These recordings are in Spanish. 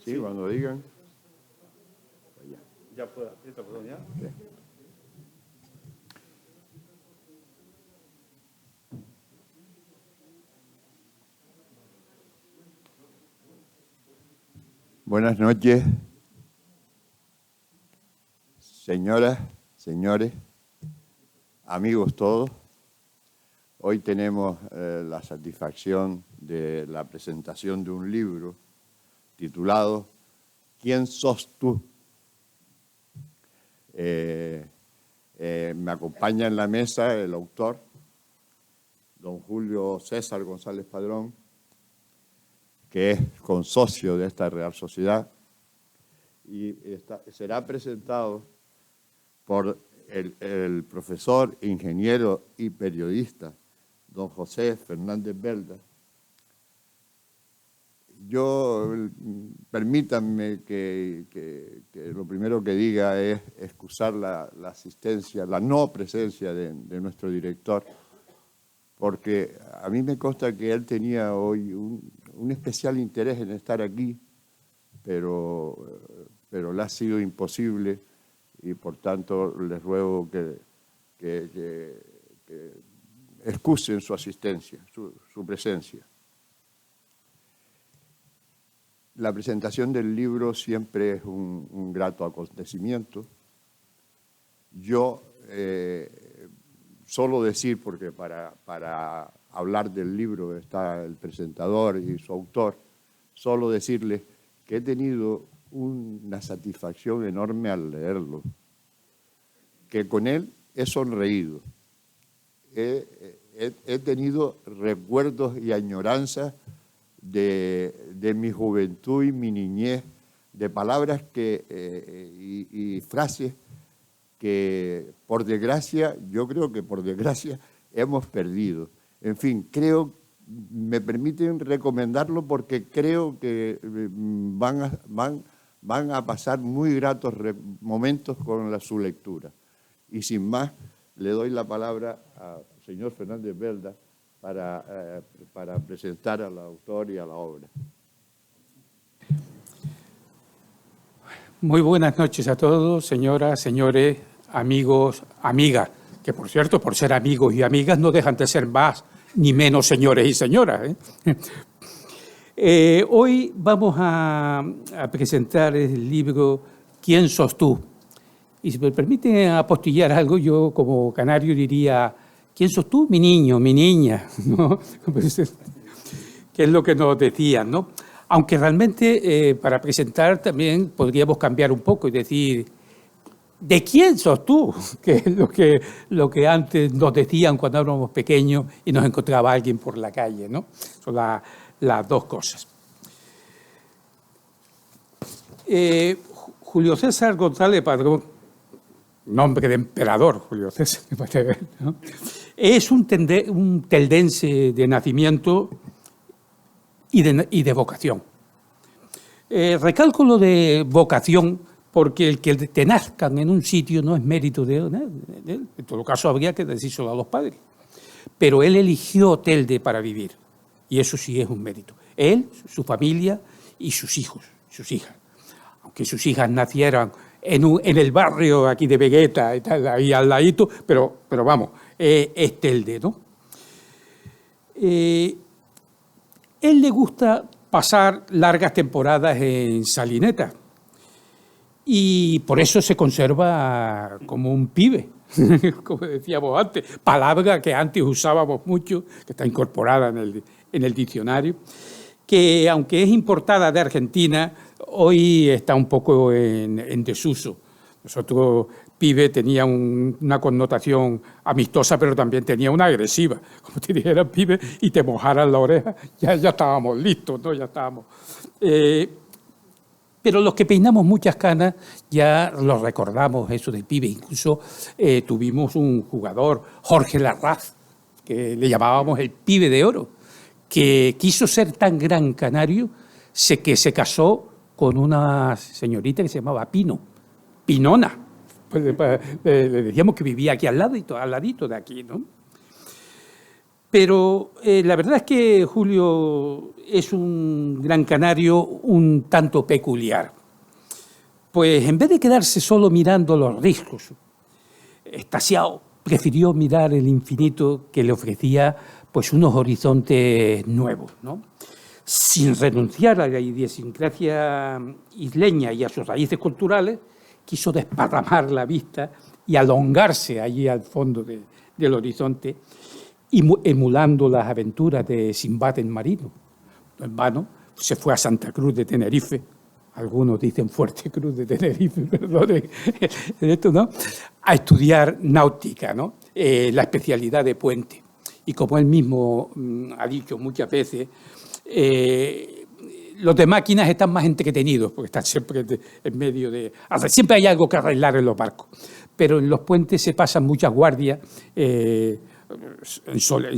Sí, cuando digan. Ya puedo, ¿ya? Okay. Buenas noches, señoras, señores, amigos todos. Hoy tenemos la satisfacción de la presentación de un libro titulado ¿Quién sos tú? Me acompaña en la mesa el autor, don Julio César González Padrón, que es consocio de esta Real Sociedad, y será presentado por el profesor, ingeniero y periodista, don José Fernández Belda. Permítanme que lo primero que diga es excusar la asistencia, la no presencia de nuestro director, porque a mí me consta que él tenía hoy un especial interés en estar aquí, pero le ha sido imposible y por tanto les ruego que excusen su asistencia, su presencia. La presentación del libro siempre es un grato acontecimiento. Yo solo decir, porque para hablar del libro está el presentador y su autor, solo decirles que he tenido una satisfacción enorme al leerlo, que con él he sonreído, he tenido recuerdos y añoranzas de mi juventud y mi niñez, de palabras y frases que por desgracia, yo creo que por desgracia hemos perdido. En fin, me permiten recomendarlo porque creo que van a pasar muy gratos momentos con su lectura. Y sin más, le doy la palabra al señor Fernández Belda para presentar al autor y a la obra. Muy buenas noches a todos, señoras, señores, amigos, amigas, que por cierto, por ser amigos y amigas, no dejan de ser más ni menos señores y señoras. Hoy vamos a presentar el libro ¿Quién sos tú? Y si me permiten apostillar algo, yo como canario diría ¿quién sos tú? Mi niño, mi niña, ¿no? Que es lo que nos decían, ¿no? Aunque realmente para presentar también podríamos cambiar un poco y decir ¿de quién sos tú? Que es lo que antes nos decían cuando éramos pequeños y nos encontraba alguien por la calle, ¿no? Son las dos cosas. Julio César González Padrón, nombre de emperador, Julio César, ¿no? Es un teldense de nacimiento y de vocación. Recalco lo de vocación porque el que te nazcan en un sitio no es mérito de él. En todo caso, habría que decírselo a los padres. Pero él eligió Telde para vivir, y eso sí es un mérito. Él, su familia y sus hijos, sus hijas. Aunque sus hijas nacieran en el barrio aquí de Vegueta, y tal, ahí al ladito, pero vamos, es Telde, ¿no? Él le gusta pasar largas temporadas en Salineta y por eso se conserva como un pibe, como decíamos antes, palabra que antes usábamos mucho, que está incorporada en el diccionario, que aunque es importada de Argentina, hoy está un poco en desuso. Nosotros, pibe, tenía una connotación amistosa, pero también tenía una agresiva. Como te dijeran pibe y te mojaran la oreja, ya estábamos listos, ¿no? Ya estábamos. Pero los que peinamos muchas canas ya lo recordamos, eso del pibe. Incluso tuvimos un jugador, Jorge Larraz, que le llamábamos el pibe de oro, que quiso ser tan gran canario que se casó con una señorita que se llamaba Pinona. Pues le decíamos que vivía aquí al ladito de aquí, ¿no? Pero la verdad es que Julio es un gran canario un tanto peculiar. Pues en vez de quedarse solo mirando los riscos, extasiado prefirió mirar el infinito que le ofrecía pues unos horizontes nuevos, ¿no? Sin renunciar a la idiosincrasia isleña y a sus raíces culturales, quiso desparramar la vista y alongarse allí al fondo del horizonte, emulando las aventuras de Sinbad el marino. No en vano, se fue a Santa Cruz de Tenerife, algunos dicen Fuerte Cruz de Tenerife, perdón, esto, ¿no?, a estudiar náutica, ¿no?, la especialidad de puente. Y como él mismo ha dicho muchas veces, los de máquinas están más entretenidos, porque están siempre en medio de... Siempre hay algo que arreglar en los barcos, pero en los puentes se pasan muchas guardias en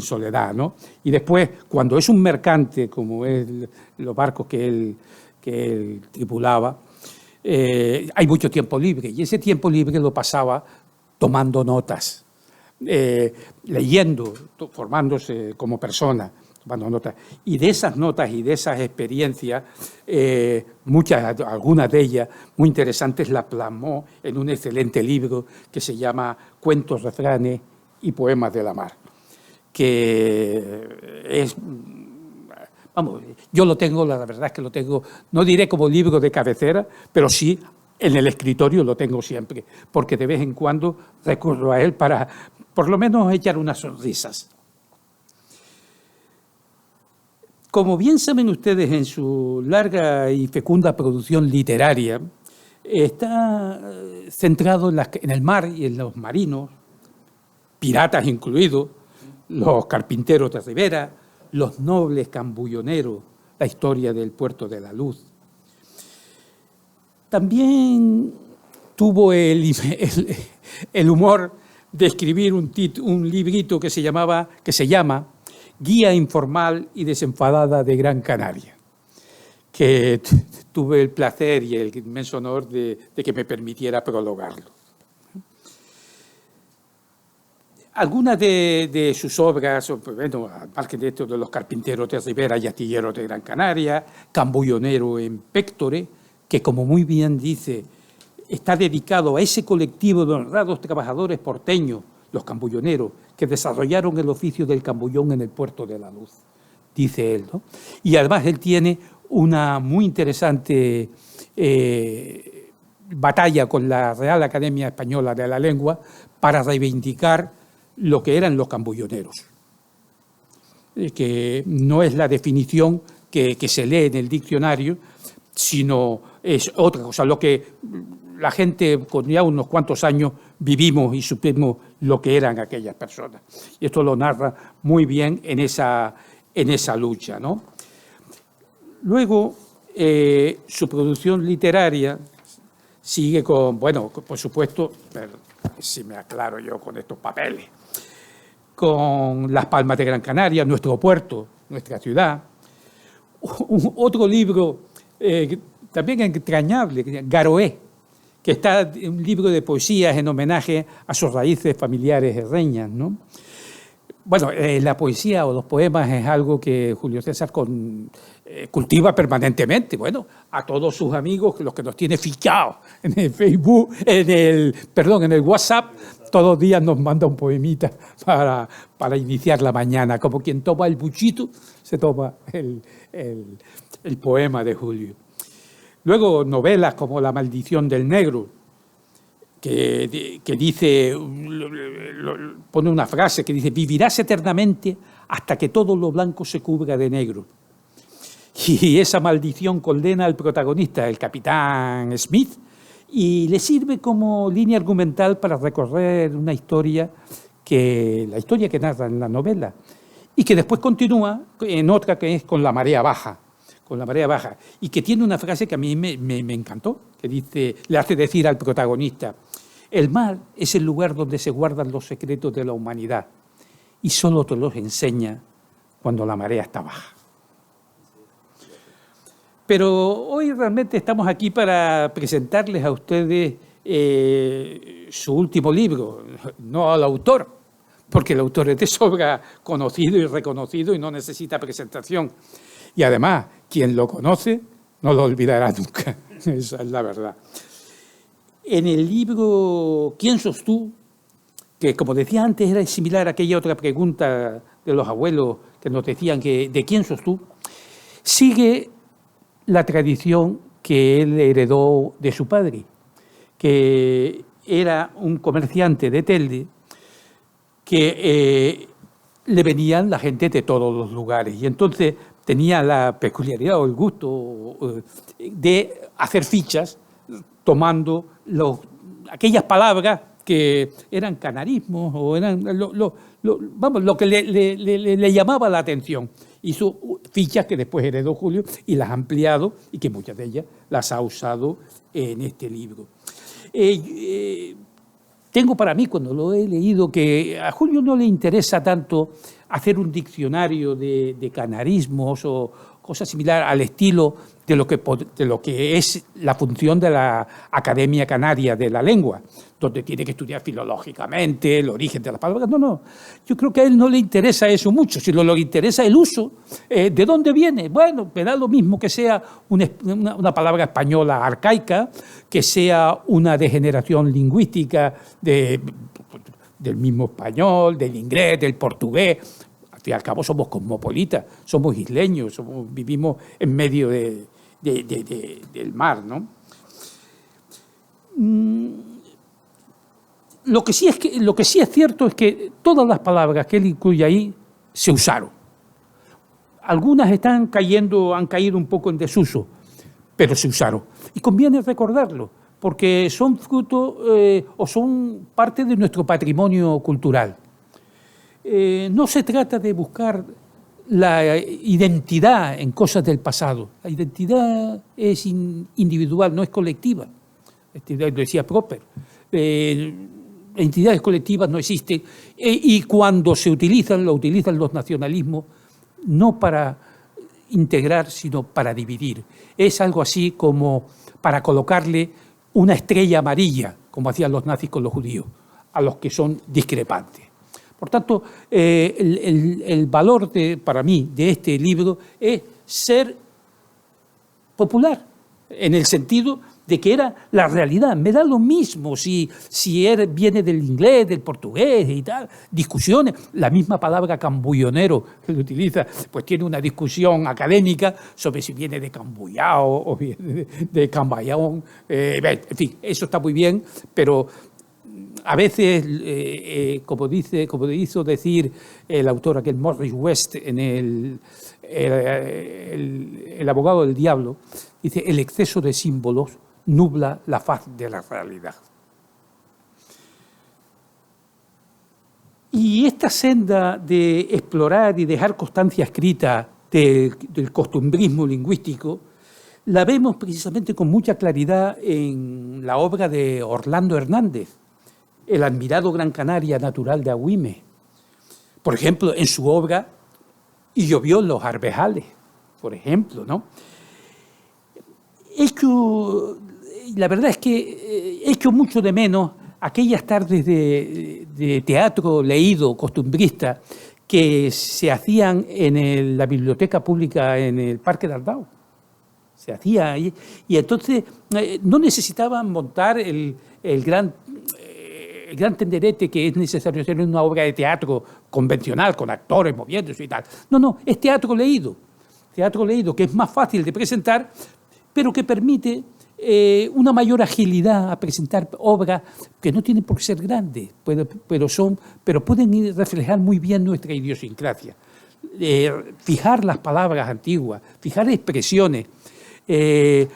soledad, ¿no? Y después, cuando es un mercante, como es los barcos que él tripulaba, hay mucho tiempo libre, y ese tiempo libre lo pasaba tomando notas, leyendo, formándose como persona, tomando notas. Y de esas notas y de esas experiencias, algunas de ellas muy interesantes, las plasmó en un excelente libro que se llama Cuentos, refranes y poemas de la mar, que es... Vamos, yo lo tengo, la verdad es que lo tengo, no diré como libro de cabecera, pero sí en el escritorio lo tengo siempre, porque de vez en cuando recurro a él para, por lo menos, echar unas sonrisas. Como bien saben ustedes, en su larga y fecunda producción literaria, está centrado en el mar y en los marinos, piratas incluidos, los carpinteros de ribera, los nobles cambulloneros, la historia del Puerto de la Luz. También tuvo el humor de escribir un librito que se llama Guía informal y desenfadada de Gran Canaria, que tuve el placer y el inmenso honor de que me permitiera prologarlo. Algunas de sus obras, bueno, al margen de esto de los carpinteros de ribera y astilleros de Gran Canaria, Cambullonero en Péctore, que como muy bien dice, está dedicado a ese colectivo de honrados trabajadores porteños, los cambulloneros, que desarrollaron el oficio del cambullón en el Puerto de la Luz, dice él, ¿no? Y además él tiene una muy interesante batalla con la Real Academia Española de la Lengua para reivindicar lo que eran los cambulloneros, que no es la definición que se lee en el diccionario, sino es otra cosa, lo que la gente con ya unos cuantos años vivimos y supimos lo que eran aquellas personas. Y esto lo narra muy bien en esa lucha, ¿no? Luego, su producción literaria sigue con, bueno, por supuesto, si me aclaro yo con estos papeles, con Las Palmas de Gran Canaria, nuestro puerto, nuestra ciudad. Otro libro también entrañable, Garoé, que está un libro de poesías en homenaje a sus raíces familiares herreñas, ¿no? Bueno, la poesía o los poemas es algo que Julio César cultiva permanentemente. Bueno, a todos sus amigos, los que nos tiene fichados en el Facebook, en el WhatsApp, todos los días nos manda un poemita para iniciar la mañana. Como quien toma el buchito, se toma el poema de Julio. Luego novelas como La maldición del negro, que dice, pone una frase que dice: vivirás eternamente hasta que todo lo blanco se cubra de negro. Y esa maldición condena al protagonista, el capitán Smith, y le sirve como línea argumental para recorrer una historia la historia que narra en la novela, y que después continúa en otra que es con la marea baja, y que tiene una frase que a mí me encantó, que dice, le hace decir al protagonista: el mar es el lugar donde se guardan los secretos de la humanidad y solo te los enseña cuando la marea está baja. Pero hoy realmente estamos aquí para presentarles a ustedes su último libro, no al autor, porque el autor es de sobra conocido y reconocido y no necesita presentación. Y además, quien lo conoce no lo olvidará nunca. Esa es la verdad. En el libro ¿Quién sos tú?, que como decía antes era similar a aquella otra pregunta de los abuelos que nos decían que ¿de quién sos tú?, sigue la tradición que él heredó de su padre, que era un comerciante de Telde, que le venían la gente de todos los lugares y entonces tenía la peculiaridad o el gusto de hacer fichas tomando aquellas palabras que eran canarismos o eran lo que le llamaba la atención. Hizo fichas que después heredó Julio y las ha ampliado y que muchas de ellas las ha usado en este libro. Tengo para mí, cuando lo he leído, que a Julio no le interesa tanto hacer un diccionario de canarismos o cosas similares al estilo de lo que es la función de la Academia Canaria de la Lengua, donde tiene que estudiar filológicamente el origen de las palabras. No. Yo creo que a él no le interesa eso mucho, sino le interesa el uso. ¿De dónde viene? Bueno, me da lo mismo que sea una palabra española arcaica, que sea una degeneración lingüística del mismo español, del inglés, del portugués. Al fin y al cabo somos cosmopolitas, somos isleños, vivimos en medio del mar, ¿no? Lo que sí es cierto es que todas las palabras que él incluye ahí se usaron. Algunas han caído un poco en desuso, pero se usaron. Y conviene recordarlo, porque son fruto o son parte de nuestro patrimonio cultural. No se trata de buscar la identidad en cosas del pasado. La identidad es individual, no es colectiva. Lo decía Popper. Entidades colectivas no existen y cuando lo utilizan los nacionalismos no para integrar, sino para dividir. Es algo así como para colocarle una estrella amarilla, como hacían los nazis con los judíos, a los que son discrepantes. Por tanto, el valor para mí de este libro es ser popular, en el sentido de que era la realidad. Me da lo mismo si viene del inglés, del portugués y tal, discusiones. La misma palabra cambullonero que se utiliza, pues tiene una discusión académica sobre si viene de cambullao o viene de cambayón. En fin, eso está muy bien, pero a veces, como hizo decir el autor aquel Morris West en el abogado del diablo, dice: el exceso de símbolos nubla la faz de la realidad. Y esta senda de explorar y dejar constancia escrita del costumbrismo lingüístico la vemos precisamente con mucha claridad en la obra de Orlando Hernández, el admirado Gran Canaria natural de Agüime. Por ejemplo, en su obra Y llovió en los Arvejales, por ejemplo, ¿no? La verdad es que he hecho mucho de menos aquellas tardes de teatro leído, costumbrista, que se hacían en la biblioteca pública en el Parque de Aldao. Se hacía ahí. Y entonces no necesitaban montar el gran tenderete que es necesario hacer en una obra de teatro convencional, con actores moviéndose y tal. No, es teatro leído, que es más fácil de presentar, pero que permite una mayor agilidad a presentar obras que no tienen por qué ser grandes, pero pueden reflejar muy bien nuestra idiosincrasia. Fijar las palabras antiguas, fijar expresiones, que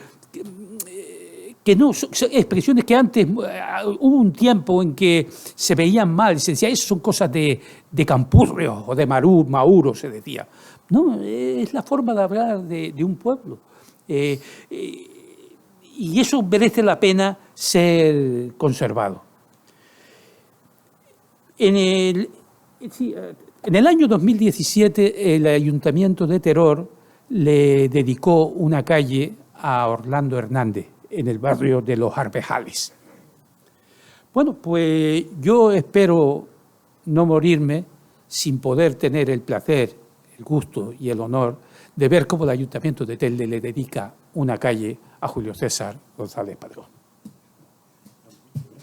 no son expresiones que antes hubo un tiempo en que se veían mal, se decía, eso son cosas de campurrios o de mauro, se decía. No, es la forma de hablar de un pueblo. Y eso merece la pena ser conservado. En el año 2017, el Ayuntamiento de Teror le dedicó una calle a Orlando Hernández, en el barrio de los Arvejales. Bueno, pues yo espero no morirme sin poder tener el placer el gusto y el honor de ver cómo el Ayuntamiento de Telde le dedica una calle a Julio César González Padrón.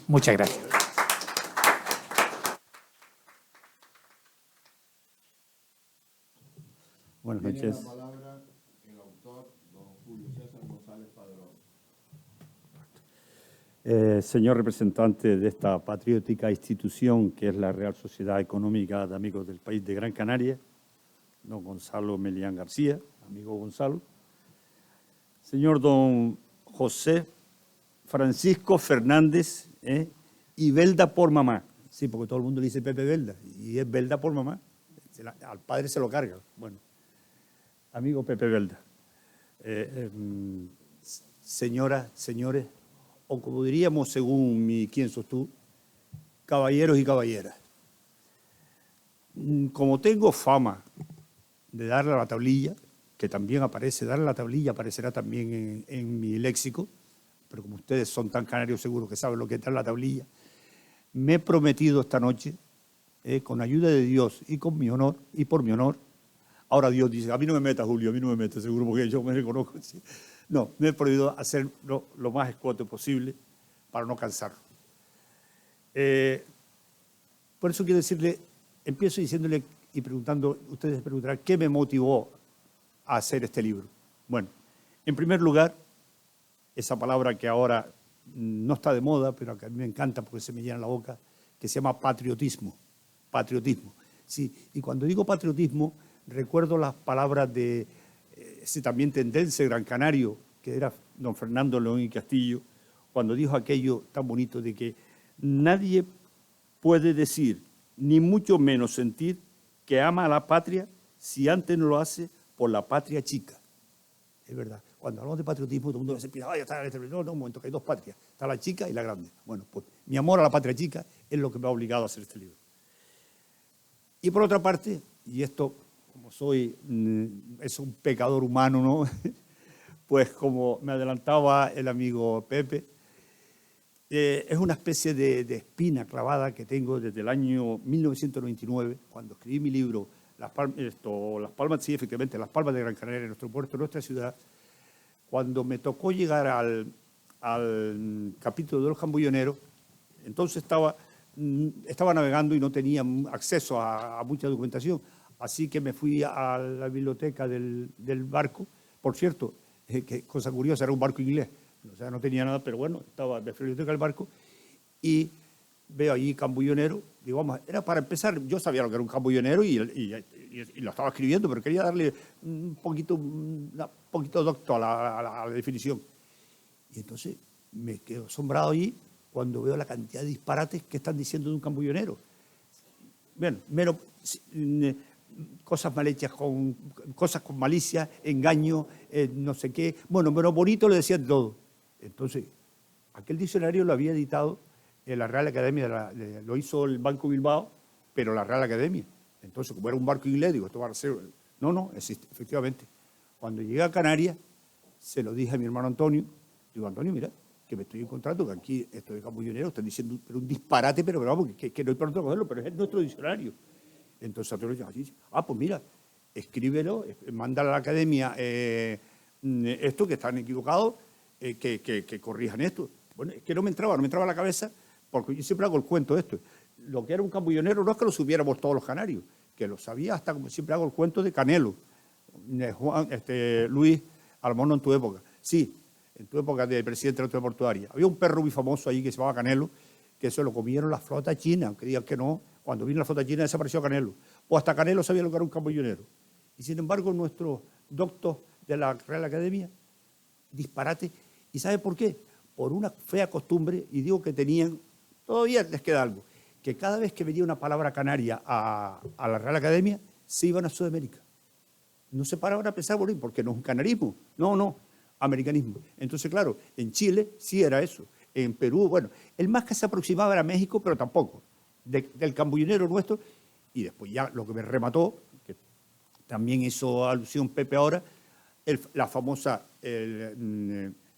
Muchas gracias. Buenas noches. Tiene la palabra el autor, don Julio César González Padrón. Señor representante de esta patriótica institución que es la Real Sociedad Económica de Amigos del País de Gran Canaria, don Gonzalo Melián García, amigo Gonzalo. Señor don José Francisco Fernández y Belda por mamá. Sí, porque todo el mundo le dice Pepe Belda y es Belda por mamá. Al padre se lo carga. Bueno, amigo Pepe Belda. Señoras, señores, o como diríamos según quién sos tú, caballeros y caballeras. Como tengo fama de darle a la tablilla, que también aparece, darle a la tablilla aparecerá también en mi léxico, pero como ustedes son tan canarios seguros que saben lo que es dar la tablilla, me he prometido esta noche, con ayuda de Dios y con mi honor, y por mi honor, ahora Dios dice, a mí no me meta, Julio, a mí no me meta, seguro, porque yo me reconozco. ¿Sí? No, me he prohibido hacerlo lo más escueto posible para no cansarlo. Por eso quiero decirle, empiezo diciéndole y preguntando, ustedes preguntarán, ¿qué me motivó a hacer este libro? Bueno, en primer lugar, esa palabra que ahora no está de moda, pero que a mí me encanta porque se me llena la boca, que se llama patriotismo. Patriotismo. Sí, y cuando digo patriotismo, recuerdo las palabras de ese también tendense gran canario, que era don Fernando León y Castillo, cuando dijo aquello tan bonito de que nadie puede decir, ni mucho menos sentir, que ama a la patria si antes no lo hace por la patria chica. Es verdad. Cuando hablamos de patriotismo, todo el mundo se piensa, ay, está el no, un momento, que hay dos patrias, está la chica y la grande. Bueno, pues mi amor a la patria chica es lo que me ha obligado a hacer este libro. Y por otra parte, y esto, como soy, es un pecador humano, ¿no? Pues como me adelantaba el amigo Pepe, es una especie de espina clavada que tengo desde el año 1999, cuando escribí mi libro, Las Palmas, sí, efectivamente, Las Palmas de Gran Canaria, nuestro puerto, nuestra ciudad. Cuando me tocó llegar al capítulo de los cambulloneros, entonces estaba navegando y no tenía acceso a mucha documentación, así que me fui a la biblioteca del barco. Por cierto, que cosa curiosa, era un barco inglés, o sea, no tenía nada, pero bueno, estaba en la biblioteca del barco y veo allí cambullonero, digo, vamos, era para empezar, yo sabía lo que era un cambullonero y lo estaba escribiendo, pero quería darle un poquito docto a la definición. Y entonces me quedo asombrado allí cuando veo la cantidad de disparates que están diciendo de un cambullonero. Bueno, menos cosas mal hechas, cosas con malicia, engaño, no sé qué. Bueno, pero bonito le decían todo. Entonces, aquel diccionario lo había editado en la Real Academia, lo hizo el Banco Bilbao, pero la Real Academia. Entonces, como era un barco inglés, digo, esto va a ser... No, existe, efectivamente. Cuando llegué a Canarias, se lo dije a mi hermano Antonio, digo, Antonio, mira, que me estoy encontrando, que aquí esto de cambullonero, están diciendo pero un disparate, pero vamos, que no hay por dónde cogerlo, pero es nuestro diccionario. Entonces Antonio dice, pues mira, escríbelo, mándale a la academia esto, que están equivocados, que corrijan esto. Bueno, es que no me entraba a la cabeza, porque yo siempre hago el cuento de esto. Lo que era un cambullonero no es que lo supiéramos todos los canarios, que lo sabía hasta, como siempre hago el cuento de Canelo, Luis Almono en tu época. Sí, en tu época de presidente de la autoridad portuaria. Había un perro muy famoso ahí que se llamaba Canelo, que eso lo comieron la flota china, aunque digan que no. Cuando vino la flota china desapareció Canelo. O hasta Canelo sabía lo que era un cambullonero. Y sin embargo, nuestros doctos de la Real Academia, disparate. ¿Y sabe por qué? Por una fea costumbre, y digo que tenían, todavía les queda algo, que cada vez que venía una palabra canaria a la Real Academia, se iban a Sudamérica. No se paraban a pensar, bueno, porque no es un canarismo. No, americanismo. Entonces, claro, en Chile sí era eso. En Perú, bueno, el más que se aproximaba era México, pero tampoco. Del cambullonero nuestro, y después ya lo que me remató, que también hizo alusión Pepe ahora, la famosa,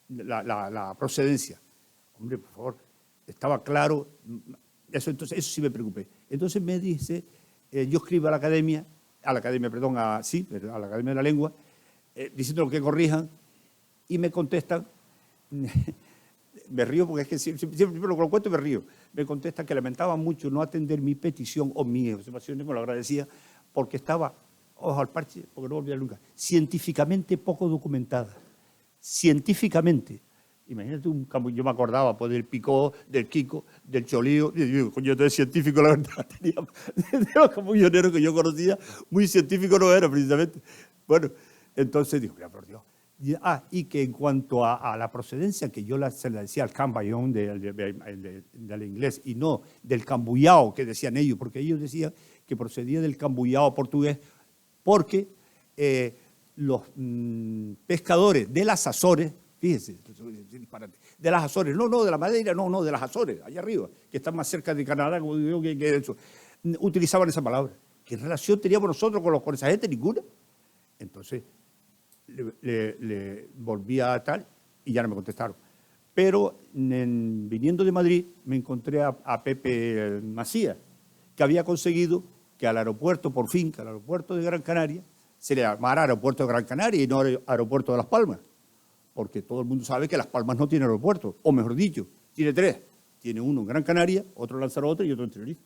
la procedencia. Hombre, por favor, estaba claro, entonces eso sí me preocupé. Entonces me dice, yo escribo a la academia a la academia, perdón, a la Academia de la Lengua, diciendo que corrijan, y me contestan, me río porque es que siempre lo cuento y me río, me contestan que lamentaban mucho no atender mi petición o mis observaciones, me lo agradecía, porque estaba, ojo al parche, porque no olvidar nunca, científicamente poco documentada. Científicamente. Imagínate yo me acordaba pues, del Picó, del Kiko, del Cholío, y digo, coño, entonces científico, la verdad, tenía, de los campulloneros que yo conocía, muy científico no era precisamente. Bueno, entonces digo, mira, por Dios. Y que en cuanto a la procedencia, que yo se la decía al camballón del inglés y no del cambullao que decían ellos, porque ellos decían que procedía del cambullao portugués, porque los pescadores de las Azores, fíjese, de las Azores, no de la Madeira, no, de las Azores, allá arriba, que están más cerca de Canadá, como digo, que eso, utilizaban esa palabra. ¿Qué relación teníamos nosotros con esa gente? Ninguna. Entonces, le volví a tal y ya no me contestaron. Pero viniendo de Madrid me encontré a Pepe Macías, que había conseguido que al aeropuerto, por fin, que al aeropuerto de Gran Canaria, se le llamara aeropuerto de Gran Canaria y no aeropuerto de Las Palmas, porque todo el mundo sabe que Las Palmas no tiene aeropuerto, o mejor dicho, tiene tres. Tiene uno en Gran Canaria, otro en Lanzarote y otro en Tenerife.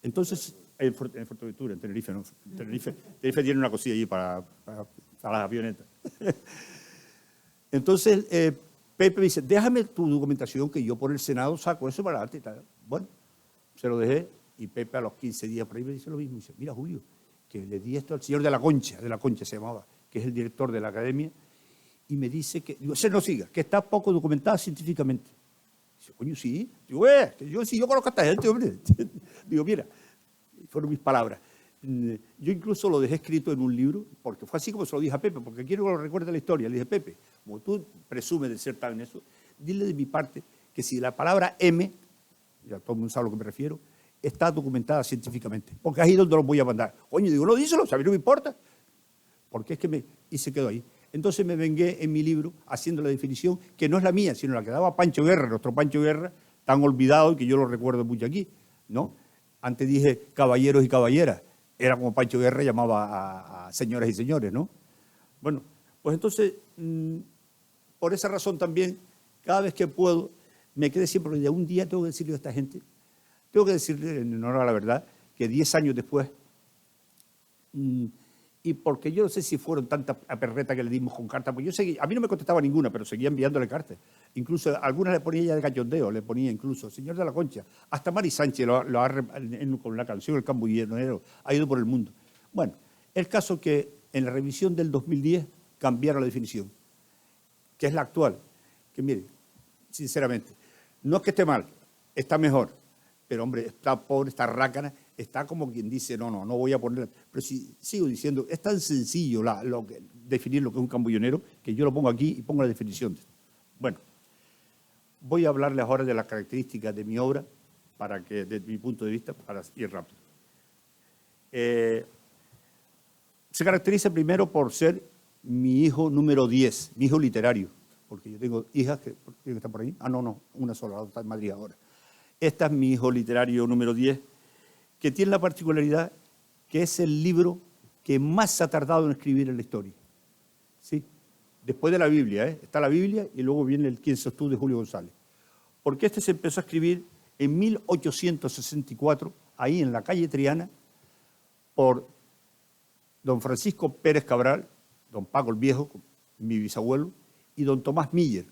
Entonces, en Fuerteventura, en Tenerife, no. Tenerife tiene una cosilla allí para las avionetas. Entonces, Pepe me dice, déjame tu documentación que yo por el Senado saco eso para adelante y tal. Bueno, se lo dejé y Pepe a los 15 días por ahí me dice lo mismo. Dice, mira, Julio, que le di esto al señor de la Concha se llamaba, que es el director de la academia, y me dice que, digo, no siga, que está poco documentada científicamente. Dice, coño, sí. Digo, yo conozco a esta gente, hombre. Digo, mira, fueron mis palabras. Yo incluso lo dejé escrito en un libro, porque fue así como se lo dije a Pepe, porque quiero que lo recuerde la historia. Le dije, Pepe, como tú presumes de ser tal en eso, dile de mi parte que si la palabra M, ya todo el mundo sabe a lo que me refiero, está documentada científicamente, porque ahí es donde los voy a mandar. Coño, digo, no, díselo, a mí no me importa, porque es que y se quedó ahí. Entonces me vengué en mi libro haciendo la definición, que no es la mía, sino la que daba Pancho Guerra, nuestro Pancho Guerra, tan olvidado y que yo lo recuerdo mucho aquí, ¿no? Antes dije caballeros y caballeras, era como Pancho Guerra llamaba a señoras y señores, ¿no? Bueno, pues entonces, por esa razón también, cada vez que puedo, me quedé siempre, de un día tengo que decirle a esta gente, tengo que decirle, en honor a la verdad, que 10 años después, y porque yo no sé si fueron tantas aperretas que le dimos con cartas, pues yo seguí, a mí no me contestaba ninguna, pero seguía enviándole cartas. Incluso algunas le ponía ya de cachondeo, le ponía incluso, señor de la Concha, hasta Mari Sánchez con la canción El Cambullonero, ha ido por el mundo. Bueno, el caso que en la revisión del 2010 cambiaron la definición, que es la actual, que mire, sinceramente, no es que esté mal, está mejor, pero hombre, está pobre, está rácana, está como quien dice, no voy a poner, pero si sigo diciendo, es tan sencillo definir lo que es un cambullonero, que yo lo pongo aquí y pongo la definición. Bueno, voy a hablarles ahora de las características de mi obra, para que, desde mi punto de vista, para ir rápido. Se caracteriza primero por ser mi hijo número 10, mi hijo literario, porque yo tengo hijas que están por ahí. No, una sola, la otra está en Madrid ahora. Esta es mi hijo literario número 10, que tiene la particularidad que es el libro que más se ha tardado en escribir en la historia. ¿Sí? Después de la Biblia, está la Biblia y luego viene el ¿Quién sos tú? De Julio González. Porque este se empezó a escribir en 1864, ahí en la calle Triana, por don Francisco Pérez Cabral, don Paco el Viejo, mi bisabuelo, y don Tomás Miller,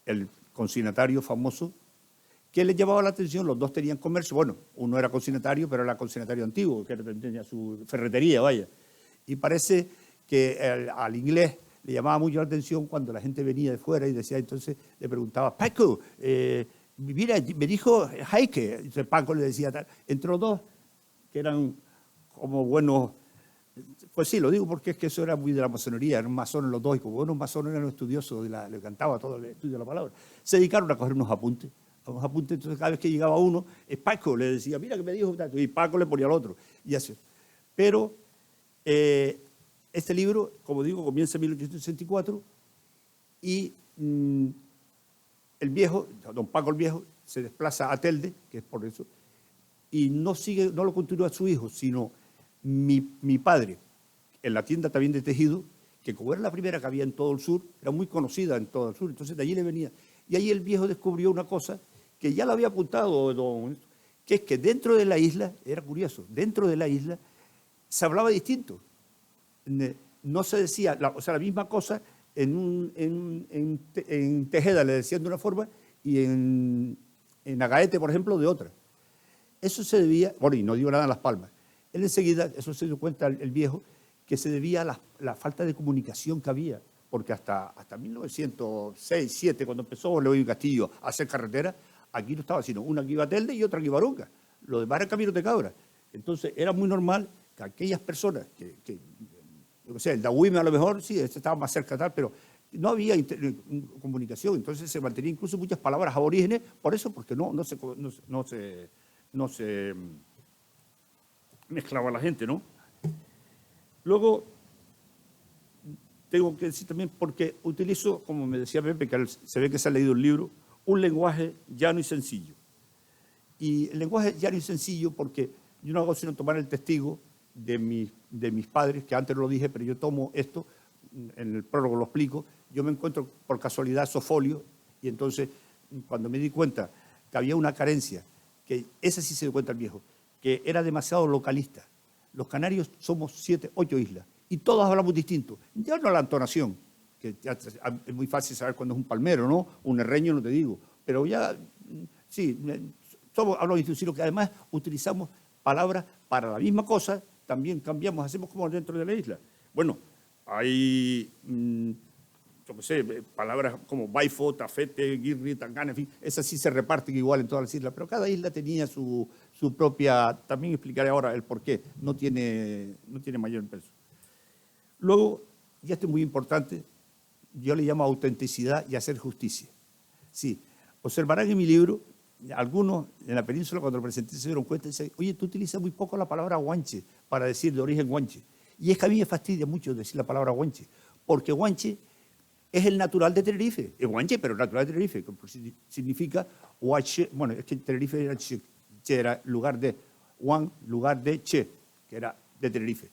el consignatario famoso, que les llamaba la atención. Los dos tenían comercio. Bueno, uno era consignatario, pero era consignatario antiguo, que tenía su ferretería, vaya. Y parece que al inglés le llamaba mucho la atención cuando la gente venía de fuera y decía, entonces le preguntaba, Paco, mira, me dijo Heike. Entonces Paco le decía tal. Entró dos que eran como buenos, pues sí, lo digo porque es que eso era muy de la masonería, eran masones los dos, y como buenos masones eran estudiosos, le encantaba todo el estudio de la palabra. Se dedicaron a coger unos apuntes. Entonces cada vez que llegaba uno, Paco le decía, mira que me dijo tanto, y Paco le ponía al otro, y así. Pero este libro, como digo, comienza en 1864, y el viejo, don Paco el Viejo, se desplaza a Telde, que es por eso, y no lo continúa su hijo, sino Mi padre, en la tienda también de tejido, que como era la primera que había en todo el sur, era muy conocida en todo el sur, entonces de allí le venía. Y ahí el viejo descubrió una cosa que ya lo había apuntado, que es que dentro de la isla, era curioso, dentro de la isla se hablaba distinto. No se decía, la misma cosa en Tejeda le decían de una forma y en Agaete, por ejemplo, de otra. Eso se debía, bueno, y no digo nada en Las Palmas. Él enseguida, eso se dio cuenta el viejo, que se debía a la falta de comunicación que había, porque hasta 1906-07, cuando empezó León Castillo a hacer carretera, aquí no estaba sino una que iba a Telde y otra que iba a Aroca. Lo demás era caminos de cabra. Entonces era muy normal que aquellas personas yo sé, el Dahuime a lo mejor sí, estaba más cerca tal, pero no había comunicación, entonces se mantenían incluso muchas palabras aborígenes, por eso, porque no se mezclaba la gente, ¿no? Luego, tengo que decir también, porque utilizo, como me decía Pepe, que se ve que se ha leído el libro, un lenguaje llano y sencillo. Y el lenguaje llano y sencillo porque yo no hago sino tomar el testigo de mis padres, que antes lo dije, pero yo tomo esto, en el prólogo lo explico, yo me encuentro por casualidad esos folios y entonces cuando me di cuenta que había una carencia, que ese sí se dio cuenta el viejo, que era demasiado localista. Los canarios somos 7, 8 islas y todos hablamos distinto. Ya no la entonación, que ya es muy fácil saber cuándo es un palmero, ¿no? Un herreño no te digo, pero ya, sí, hablamos distinto, sino que además utilizamos palabras para la misma cosa, también cambiamos, hacemos como dentro de la isla. Bueno, hay, yo qué sé, palabras como baifo, tafete, guirri, tangana, en fin, esas sí se reparten igual en todas las islas, pero cada isla tenía su propia, también explicaré ahora el por qué, no tiene mayor peso. Luego, y esto es muy importante, yo le llamo autenticidad y hacer justicia. Sí, observarán en mi libro, algunos en la península cuando lo presenté se dieron cuenta y dicen, oye, tú utilizas muy poco la palabra guanche para decir de origen guanche. Y es que a mí me fastidia mucho decir la palabra guanche, porque guanche es el natural de Tenerife, es guanche, pero natural de Tenerife, que significa huache, bueno, es que Tenerife era lugar de Juan, lugar de Che, que era de Tenerife.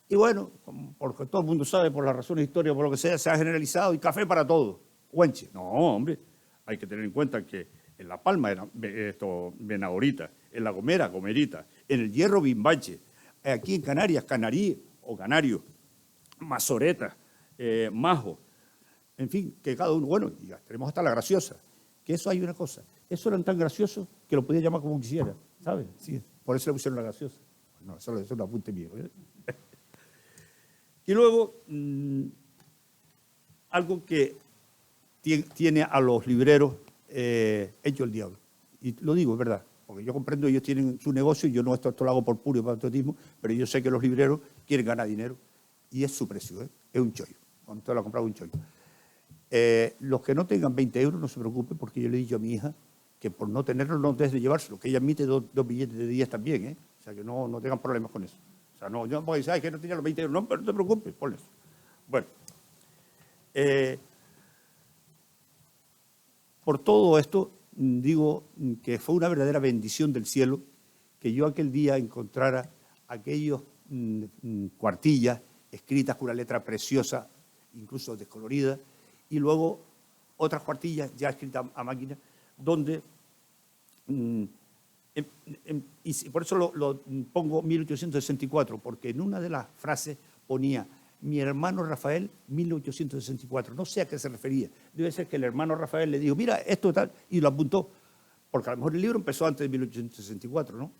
Y bueno, porque todo el mundo sabe, por las razones históricas, por lo que sea, se ha generalizado y café para todo. Guanche. No, hombre, hay que tener en cuenta que en La Palma era Benahorita, en La Gomera, Gomerita, en el Hierro, Bimbache, aquí en Canarias, Canarí o Canario, Mazoreta, Majo, en fin, que cada uno, bueno, y tenemos hasta La Graciosa, que eso hay una cosa, eso eran tan graciosos que lo podía llamar como quisiera, ¿sabes? Sí, por eso le pusieron La Graciosa. No, eso es un apunte mío. Y luego, algo que tiene a los libreros hecho el diablo. Y lo digo, es verdad, porque yo comprendo, ellos tienen su negocio y yo no esto lo hago por puro patriotismo, pero yo sé que los libreros quieren ganar dinero y es su precio, es un chollo. Cuando usted lo ha comprado, un chollo. Los que no tengan 20 euros no se preocupen porque yo le he dicho a mi hija que por no tenerlo no desde llevárselo, que ella admite dos billetes de 10 también, o sea que no tengan problemas con eso. O sea, no, yo no puedo decir, que no tenía los 20 euros, no, pero no te preocupes, ponle eso. Bueno, por todo esto, digo que fue una verdadera bendición del cielo que yo aquel día encontrara aquellos cuartillas escritas con una letra preciosa, incluso descolorida, y luego otras cuartillas ya escritas a máquina, donde, y por eso lo pongo 1864, porque en una de las frases ponía mi hermano Rafael, 1864. No sé a qué se refería. Debe ser que el hermano Rafael le dijo, mira, esto tal, y lo apuntó. Porque a lo mejor el libro empezó antes de 1864, ¿no?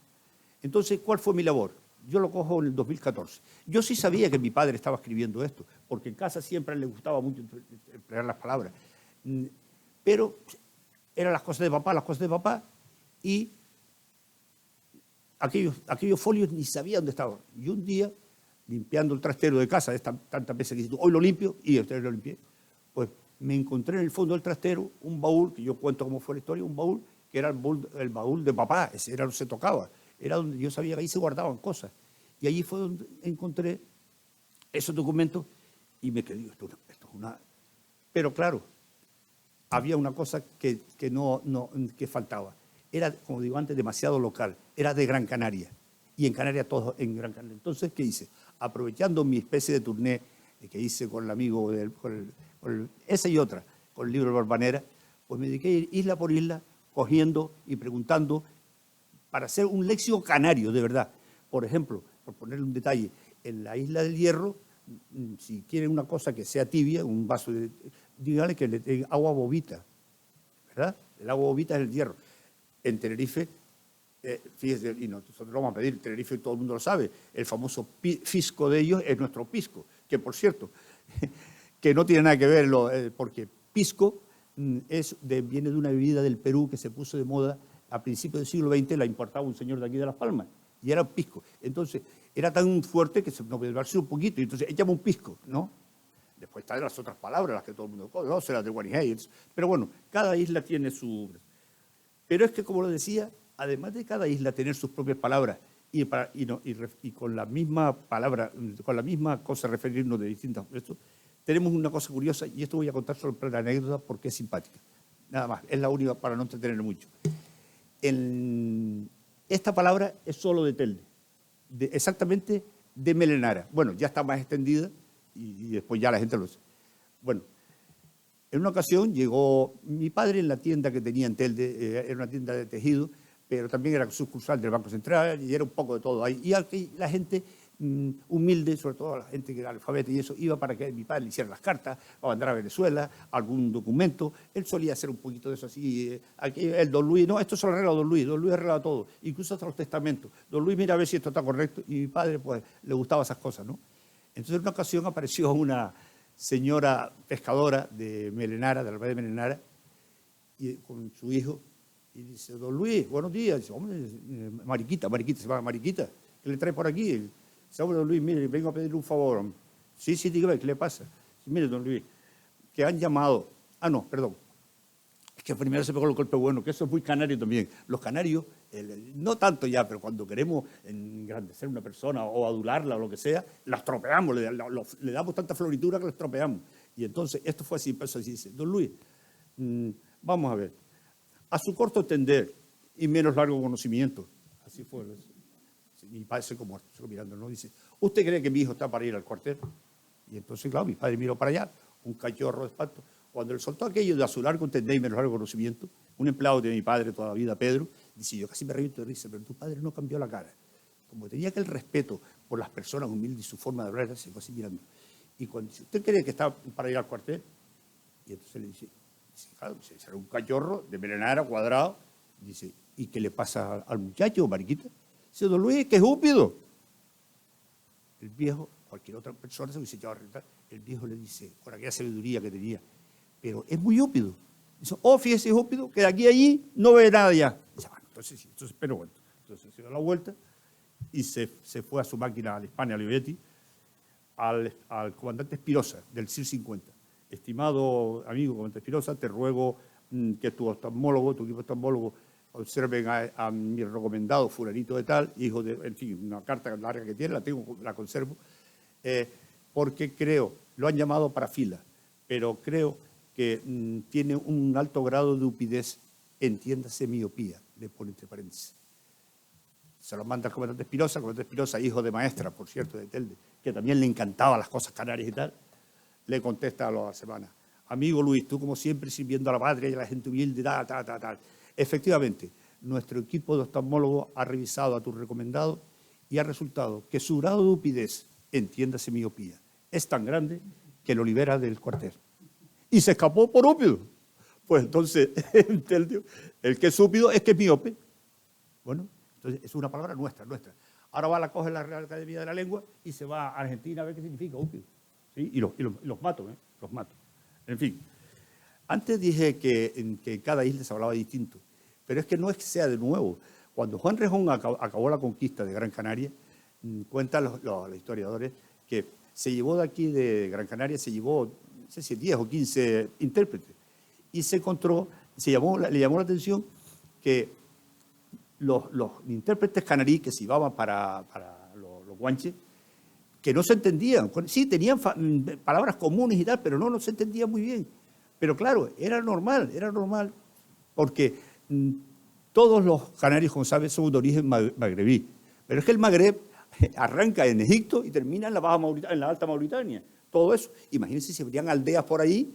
Entonces, ¿cuál fue mi labor? Yo lo cojo en el 2014. Yo sí sabía que mi padre estaba escribiendo esto, porque en casa siempre le gustaba mucho emplear las palabras. Pero eran las cosas de papá, y aquellos folios ni sabía dónde estaban. Y un día, limpiando el trastero de casa, tantas veces que dices tú, hoy lo limpio, y ustedes lo limpié, pues me encontré en el fondo del trastero un baúl, que yo cuento cómo fue la historia, un baúl que era el baúl de papá, ese era donde se tocaba, era donde yo sabía que ahí se guardaban cosas. Y allí fue donde encontré esos documentos y me quedé, esto es una... Pero claro, había una cosa que faltaba. Era, como digo antes, demasiado local, era de Gran Canaria. y en Canarias todos en Gran Canaria. Entonces, ¿qué hice? Aprovechando mi especie de tourné que hice con el amigo, esa y otra, con el libro de Barbanera, pues me dediqué a ir isla por isla, cogiendo y preguntando para hacer un léxico canario, de verdad. Por ejemplo, por ponerle un detalle, en la isla del Hierro, si quieren una cosa que sea tibia, un vaso de... díganle que le den agua bobita, ¿verdad? El agua bobita es el hierro. En Tenerife, fíjese, y nosotros lo vamos a pedir, Tenerife todo el mundo lo sabe, el famoso fisco de ellos es nuestro pisco, que por cierto, que no tiene nada que ver, porque pisco viene de una bebida del Perú que se puso de moda a principios del siglo XX, la importaba un señor de aquí de Las Palmas, y era pisco. Entonces, era tan fuerte que se nos podía darse un poquito, y entonces echamos un pisco, ¿no? Después están las otras palabras, las que todo el mundo conoce, las de Guanijay. Pero bueno, cada isla tiene su... Pero es que, como lo decía, además de cada isla tener sus propias palabras y con la misma palabra, con la misma cosa referirnos de distintas... tenemos una cosa curiosa, y esto voy a contar solo para la anécdota porque es simpática. Nada más, es la única para no entretener mucho. Esta palabra es solo de Telde, exactamente de Melenara. Bueno, ya está más extendida y después ya la gente lo sabe. Bueno, en una ocasión llegó mi padre en la tienda que tenía en Telde, era una tienda de tejido, pero también era sucursal del Banco Central y era un poco de todo ahí. Y aquí la gente humilde, sobre todo la gente que era alfabeta y eso, iba para que mi padre le hiciera las cartas, a mandar a Venezuela, algún documento. Él solía hacer un poquito de eso así. Aquí el don Luis, no, esto se lo arregla don Luis arregla todo, incluso hasta los testamentos. Don Luis, mira a ver si esto está correcto. Y mi padre, pues, le gustaban esas cosas, ¿no? Entonces, en una ocasión apareció una señora pescadora de Melenara, de la Bahía de Melenara, y con su hijo, y dice, don Luis, buenos días. Dice, hombre, Mariquita, se llama Mariquita, ¿qué le trae por aquí? Dice, hombre, don Luis, mire, vengo a pedirle un favor. Sí, dígame, ¿qué le pasa? Dice, mire, don Luis, que han llamado, no, perdón, es que primero se pegó el golpe bueno, que eso es muy canario también. Los canarios, no tanto ya, pero cuando queremos engrandecer a una persona o adularla o lo que sea, la estropeamos, le damos tanta floritura que la estropeamos. Y entonces, esto fue así, empezó así, dice, don Luis, vamos a ver, a su corto entender y menos largo conocimiento, así fue. Mi padre se como mirando, ¿no? Dice, ¿usted cree que mi hijo está para ir al cuartel? Y entonces, claro, mi padre miró para allá, un cachorro de espanto. Cuando le soltó aquello de a su largo entender y menos largo conocimiento, un empleado de mi padre toda la vida, Pedro, dice, yo casi me reviento de risa, pero tu padre no cambió la cara. Como tenía aquel respeto por las personas humildes y su forma de hablar, se fue así mirando. Y cuando dice, ¿usted cree que está para ir al cuartel? Y entonces le dice claro, será un cachorro de Melenara, cuadrado. Dice, ¿y qué le pasa al muchacho, Mariquita? Dice, don Luis, que es úpido. El viejo, cualquier otra persona se hubiese echado a retar. El viejo le dice, con aquella sabiduría que tenía, pero es muy úpido. Dice, fíjese, es úpido, que de aquí a allí no ve nada ya. Dice, bueno, entonces sí, pero bueno. Entonces se dio la vuelta y se fue a su máquina, a la Hispania Olivetti, al comandante Espirosa, del CIR 50. Estimado amigo comandante Espirosa, te ruego que tu oftalmólogo, tu equipo oftalmólogo, observen a mi recomendado fulanito de tal, hijo de, en fin, una carta larga que tiene, la conservo, porque creo, lo han llamado para fila, pero creo que tiene un alto grado de upidez, entiéndase miopía, le pone entre paréntesis. Se lo manda al comandante Espirosa, hijo de maestra, por cierto, de Telde, que también le encantaban las cosas canarias y tal, le contesta a la semana, amigo Luis, tú como siempre sirviendo a la patria y a la gente humilde, tal. Efectivamente, nuestro equipo de oftalmólogos ha revisado a tu recomendado y ha resultado que su grado de upidez, entiéndase miopía, es tan grande que lo libera del cuartel. Y se escapó por úpido. Pues entonces, el que es úpido es que es miope. Bueno, entonces es una palabra nuestra. Ahora va a la coge la Real Academia de la Lengua y se va a Argentina a ver qué significa úpido. ¿Sí? Y los mato, los mato. En fin, antes dije que en cada isla se hablaba distinto. Pero es que no es que sea de nuevo. Cuando Juan Rejón acabó la conquista de Gran Canaria, cuentan los historiadores que se llevó de aquí de Gran Canaria, se llevó, no sé si 10 o 15 intérpretes. Y se encontró, le llamó la atención que los intérpretes canarí que se iban para los guanches, que no se entendían. Sí, tenían palabras comunes y tal, pero no se entendían muy bien. Pero claro, era normal, porque todos los canarios, como sabes, son de origen magrebí. Pero es que el Magreb arranca en Egipto y termina en la Baja Mauritania, en la Alta Mauritania. Todo eso. Imagínense si habrían aldeas por ahí.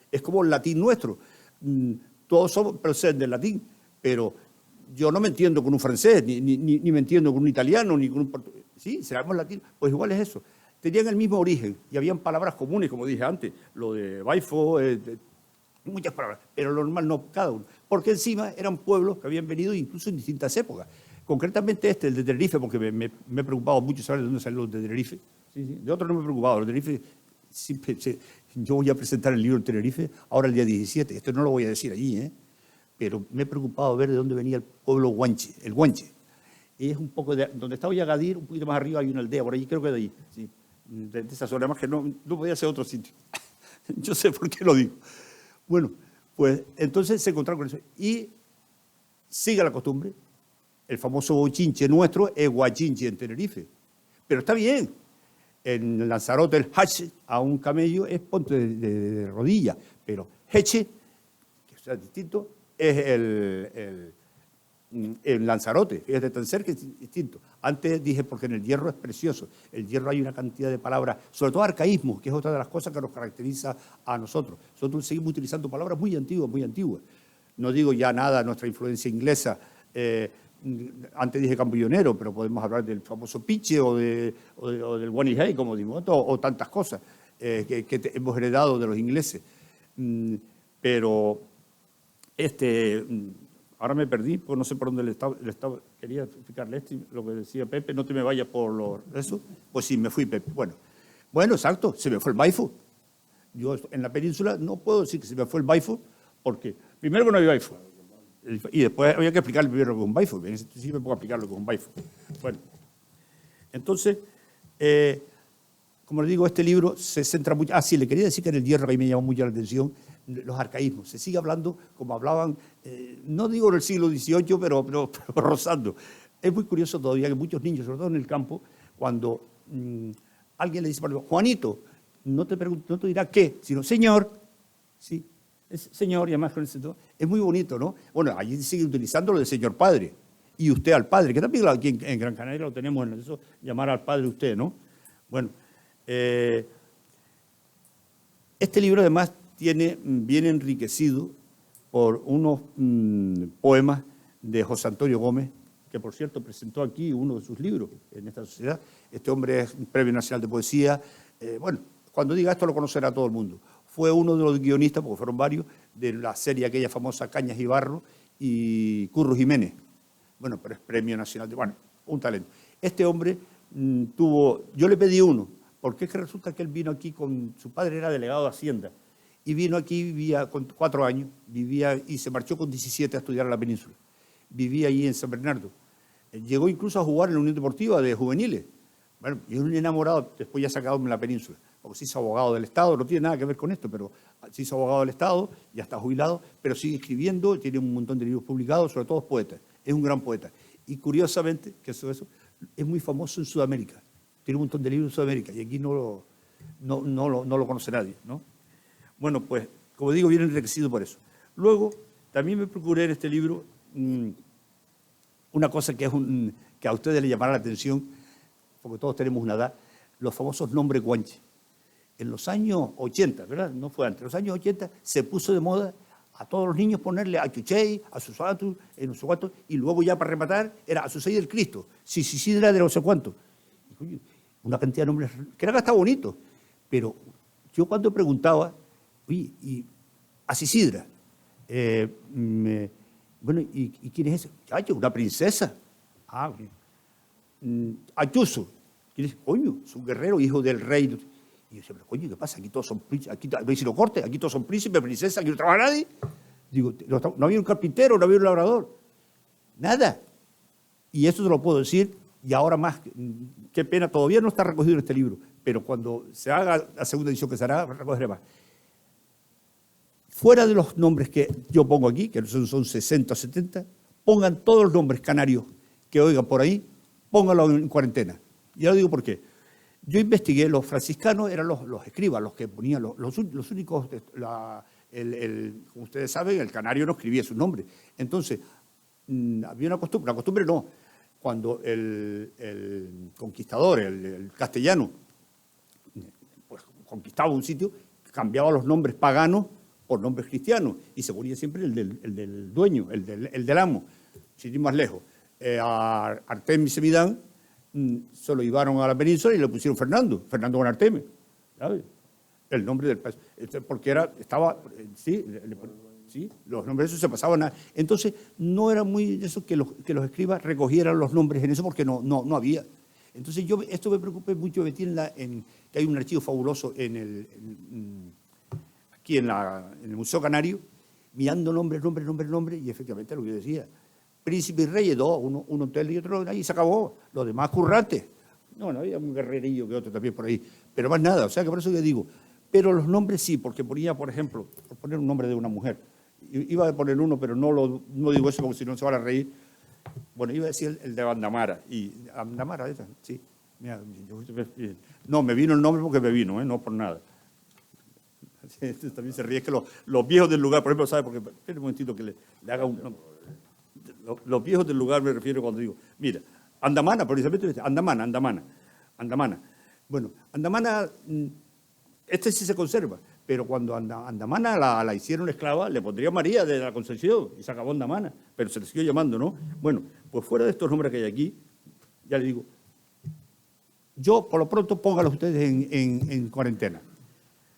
Es como el latín nuestro. Todos somos, proceden del latín. Pero yo no me entiendo con un francés, ni me entiendo con un italiano, ni con un portugués. Sí, seremos latinos. Pues igual es eso. Tenían el mismo origen y habían palabras comunes, como dije antes, lo de Baifo, muchas palabras, pero lo normal no cada uno. Porque encima eran pueblos que habían venido incluso en distintas épocas. Concretamente el de Tenerife, porque me he preocupado mucho saber de dónde salen los de Tenerife. Sí, sí. De otros no me he preocupado. Los de Tenerife, yo voy a presentar el libro en Tenerife ahora el día 17. Esto no lo voy a decir allí, pero me he preocupado ver de dónde venía el pueblo guanche, el guanche. Es un poco de donde estaba Agadir, un poquito más arriba hay una aldea, por allí creo que de ahí, sí, de esa zona, además que no podía ser otro sitio. Yo sé por qué lo digo. Bueno, pues entonces se encontraron con eso. Y sigue la costumbre. El famoso bochinche nuestro es guachinche en Tenerife. Pero está bien. En Lanzarote el hache a un camello es ponte de rodilla. Pero heche, que es distinto, es el Lanzarote. Fíjate, tan cerca es distinto. Antes dije porque en el hierro es precioso. El hierro hay una cantidad de palabras, sobre todo arcaísmos, que es otra de las cosas que nos caracteriza a nosotros. Nosotros seguimos utilizando palabras muy antiguas, muy antiguas. No digo ya nada nuestra influencia inglesa. Antes dije cambullonero, pero podemos hablar del famoso piche o del guanijay, como digo, o tantas cosas que hemos heredado de los ingleses. Pero ahora me perdí, porque no sé por dónde le estaba quería explicarle lo que decía Pepe, no te me vayas por eso. Pues sí, me fui, Pepe. Bueno, exacto, se me fue el Baifo. Yo en la península no puedo decir que se me fue el Baifo, porque primero que no había Baifo. Y después había que explicarle primero lo que es un Baifo. Sí me puedo explicar lo que es un Baifo. Bueno, entonces, como les digo, este libro se centra mucho... sí, le quería decir que en el hierro ahí me llamó mucho la atención los arcaísmos. Se sigue hablando como hablaban, no digo en el siglo XVIII, pero rozando. Es muy curioso todavía que muchos niños, sobre todo en el campo, cuando alguien le dice, por ejemplo, Juanito, no te dirá qué, sino señor, sí. Es señor, y además con ese todo, es muy bonito, ¿no? Bueno, allí sigue utilizando lo de señor padre, y usted al padre, que también aquí en Gran Canaria lo tenemos en eso, llamar al padre usted, ¿no? Bueno, este libro además viene enriquecido por unos poemas de José Antonio Gómez, que por cierto presentó aquí uno de sus libros en esta sociedad. Este hombre es un Premio Nacional de Poesía. Bueno, cuando diga esto lo conocerá todo el mundo. Fue uno de los guionistas, porque fueron varios, de la serie aquella famosa Cañas y Barro y Curro Jiménez. Bueno, pero es Premio Nacional de... Bueno, un talento. Este hombre yo le pedí uno, porque es que resulta que él vino aquí su padre era delegado de Hacienda, y vino aquí, vivía con 4 años, y se marchó con 17 a estudiar a la península. Vivía allí en San Bernardo. Llegó incluso a jugar en la Unión Deportiva de juveniles. Bueno, y es un enamorado, después ya se ha quedado en la península, porque se hizo abogado del Estado, no tiene nada que ver con esto, pero se hizo abogado del Estado, ya está jubilado, pero sigue escribiendo, tiene un montón de libros publicados, sobre todo es poeta, es un gran poeta. Y curiosamente, que eso es muy famoso en Sudamérica, tiene un montón de libros en Sudamérica, y aquí no lo conoce nadie, ¿no? Bueno, pues, como digo, viene enriquecido por eso. Luego, también me procuré en este libro una cosa que a ustedes les llamará la atención, porque todos tenemos una edad, los famosos nombres guanche. En los años 80, ¿verdad? No fue antes, en los años 80 se puso de moda a todos los niños ponerle a Chuchey, a Susatu, en no sé cuánto, y luego ya para rematar era a Susei del Cristo, Sisidra de no sé cuánto. Una cantidad de nombres que eran hasta bonitos, pero yo cuando preguntaba, oye, y a Sisidra, bueno, ¿y quién es ese? Chacho, una princesa. Ah, Ayuso, ¿quién es? Coño, es un guerrero, hijo del rey. Y yo decía, pero coño, ¿qué pasa? Aquí todos son príncipes, aquí si lo corte, aquí todos son príncipes, princesas, aquí no trabaja nadie. Digo, no había un carpintero, no había un labrador, nada. Y eso te lo puedo decir, y ahora más, qué pena, todavía no está recogido en este libro, pero cuando se haga la segunda edición que se hará, recogeré más. Fuera de los nombres que yo pongo aquí, que son 60 o 70, pongan todos los nombres canarios que oigan por ahí, pónganlo en cuarentena. Ya lo digo por qué. Yo investigué, los franciscanos eran los escribas, los que ponían, los únicos, como ustedes saben, el canario no escribía su nombre. Entonces, había una costumbre no. cuando el conquistador, el castellano, pues, conquistaba un sitio, cambiaba los nombres paganos por nombres cristianos y se ponía siempre el del dueño, el del amo. Sin ir más lejos, a Artemis Semidán se lo llevaron a la península y le pusieron Fernando con Artemis, ¿sabes? El nombre del país, porque sí, los nombres esos se pasaban a... Entonces, no era muy eso que los escribas recogieran los nombres en eso, porque no había. Entonces, esto me preocupa mucho, metí que hay un archivo fabuloso aquí en el Museo Canario, mirando nombres, y efectivamente lo que yo decía, príncipe y reyes, dos, un hotel y otro, ahí se acabó. Los demás currantes. No, había un guerrerillo que otro también por ahí, pero más nada, o sea que por eso yo digo, pero los nombres sí, porque ponía, por ejemplo, por poner un nombre de una mujer, iba a poner uno, pero no digo eso porque si no se van a reír. Bueno, iba a decir el de Andamara, y Andamara, esa, sí. Mira, no, me vino el nombre porque me vino, no por nada. También se ríe, es que los viejos del lugar, por ejemplo, ¿sabe? Porque, espera un momentito que le haga los viejos del lugar me refiero cuando digo, mira, Andamana, precisamente, Andamana. Bueno, Andamana, este sí se conserva, pero cuando Andamana la hicieron esclava, le pondría María de la Concepción y se acabó Andamana, pero se le siguió llamando, ¿no? Bueno, pues fuera de estos nombres que hay aquí, ya le digo, yo por lo pronto póngalos ustedes en cuarentena.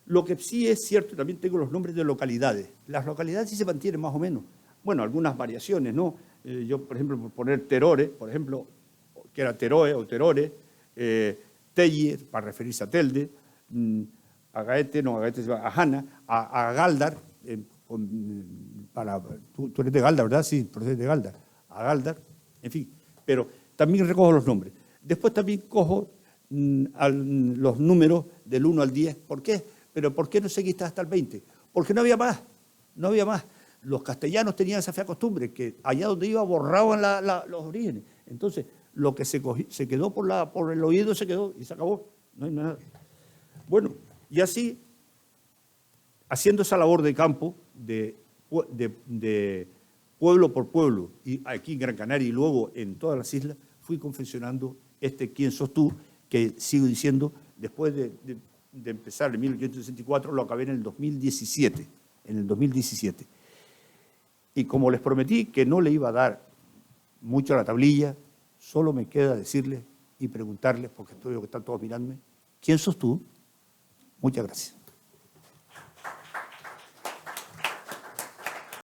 Lo que sí es cierto, también tengo los nombres de localidades. Las localidades sí se mantienen más o menos. Bueno, algunas variaciones, ¿no? Yo, por ejemplo, por poner Terore, por ejemplo, que era Teroe o Terore, Telle, para referirse a Telde, Agaete se va a Jana, a Galdar, tú eres de Galdar, ¿verdad? Sí, procedes de Galdar. A Galdar, en fin. Pero también recojo los nombres. Después también cojo los números del 1 al 10. ¿Por qué? Pero ¿por qué no seguiste hasta el 20? Porque no había más. Los castellanos tenían esa fea costumbre, que allá donde iba borraban los orígenes. Entonces, lo que se quedó por el oído se quedó y se acabó. No hay nada. Bueno, y así, haciendo esa labor de campo, de pueblo por pueblo, y aquí en Gran Canaria y luego en todas las islas, fui confeccionando ¿Quién sos tú?, que sigo diciendo, después de empezar en 1864, lo acabé en el 2017. Y como les prometí que no le iba a dar mucho a la tablilla, solo me queda decirles y preguntarles, porque estoy que están todos mirándome, ¿quién sos tú? Muchas gracias.